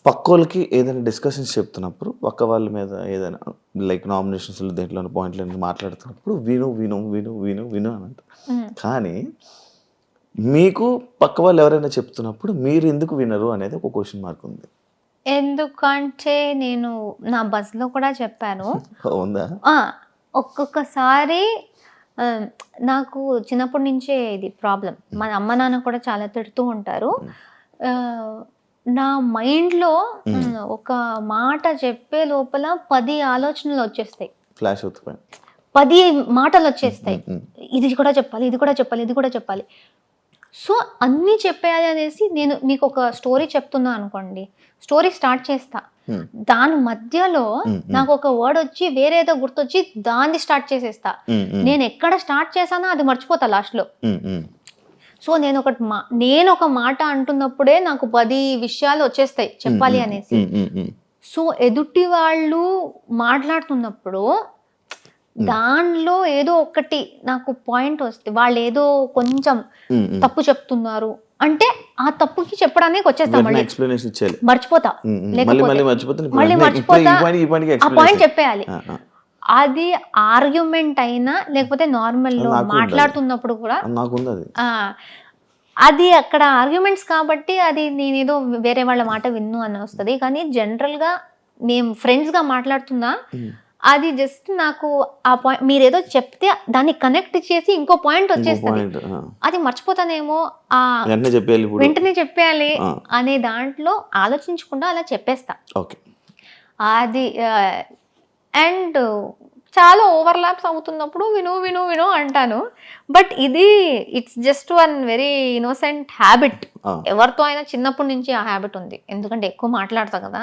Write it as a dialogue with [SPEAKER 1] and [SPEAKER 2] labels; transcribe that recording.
[SPEAKER 1] పక్కోళ్ళకి ఏదైనా డిస్కషన్స్ చెప్తున్నప్పుడు పక్క వాళ్ళ మీద ఏదైనా లైక్ నామినేషన్స్ దేంట్లో పాయింట్లు మాట్లాడుతున్నప్పుడు విను విను విను విను విను అని అంటారు. కానీ మీకు పక్క వాళ్ళు ఎవరైనా చెప్తున్నప్పుడు మీరు ఎందుకు వినరు అనేది ఒక క్వశ్చన్ మార్క్ ఉంది.
[SPEAKER 2] ఎందుకంటే నేను నా బస్లో కూడా చెప్పాను.
[SPEAKER 1] ఉందా?
[SPEAKER 2] ఒక్కొక్కసారి నాకు చిన్నప్పటి నుంచే ఇది ప్రాబ్లం. మా అమ్మ నాన్న కూడా చాలా తిడుతూ ఉంటారు. నా మైండ్లో ఒక మాట చెప్పే లోపల 10 ఆలోచనలు వచ్చేస్తాయి,
[SPEAKER 1] ఫ్లాష్ అవుతుంది,
[SPEAKER 2] 10 మాటలు వచ్చేస్తాయి. ఇది కూడా చెప్పాలి, ఇది కూడా చెప్పాలి, ఇది కూడా చెప్పాలి. సో అన్నీ చెప్పేయాలి అనేసి నేను మీకు ఒక స్టోరీ చెప్తున్నా అనుకోండి, స్టోరీ స్టార్ట్ చేస్తా, దాని మధ్యలో నాకు ఒక వర్డ్ వచ్చి వేరేదో గుర్తొచ్చి దాన్ని స్టార్ట్ చేసేస్తా. నేను ఎక్కడ స్టార్ట్ చేశానో అది మర్చిపోతా లాస్ట్లో. సో నేను ఒక మాట అంటున్నప్పుడే నాకు 10 విషయాలు వచ్చేస్తాయి చెప్పాలి అనేసి. సో ఎదుటి వాళ్ళు మాట్లాడుతున్నప్పుడు దానిలో ఏదో ఒకటి నాకు పాయింట్ వస్తే, వాళ్ళు ఏదో కొంచెం తప్పు చెప్తున్నారు అంటే ఆ తప్పుకి చెప్పడానికి వచ్చేస్తా, మర్చిపోతా, మళ్ళీ మర్చిపోతా, ఆ పాయింట్ చెప్పేయాలి. అది ఆర్గ్యుమెంట్ అయినా లేకపోతే నార్మల్ లో మాట్లాడుతున్నప్పుడు కూడా అది అక్కడ ఆర్గ్యుమెంట్స్ కాబట్టి అది నేనేదో వేరే వాళ్ళ మాట విన్ను అని వస్తుంది. కానీ జనరల్ గా మేము ఫ్రెండ్స్ గా మాట్లాడుతున్నా, అది జస్ట్ నాకు ఆ పాయింట్ మీరేదో చెప్తే దాన్ని కనెక్ట్ చేసి ఇంకో పాయింట్ వచ్చేస్తుంది, అది మర్చిపోతానేమో, వెంటనే చెప్పేయాలి అనే దాంట్లో ఆలోచించకుండా అలా చెప్పేస్తా. అది అండ్ చాలా ఓవర్లాప్స్ అవుతున్నప్పుడు విను విను విను అంటాను. బట్ ఇది it's just one very innocent habit. ఎవరితో అయినా చిన్నప్పటి నుంచి ఆ హ్యాబిట్ ఉంది, ఎందుకంటే ఎక్కువ మాట్లాడతా కదా.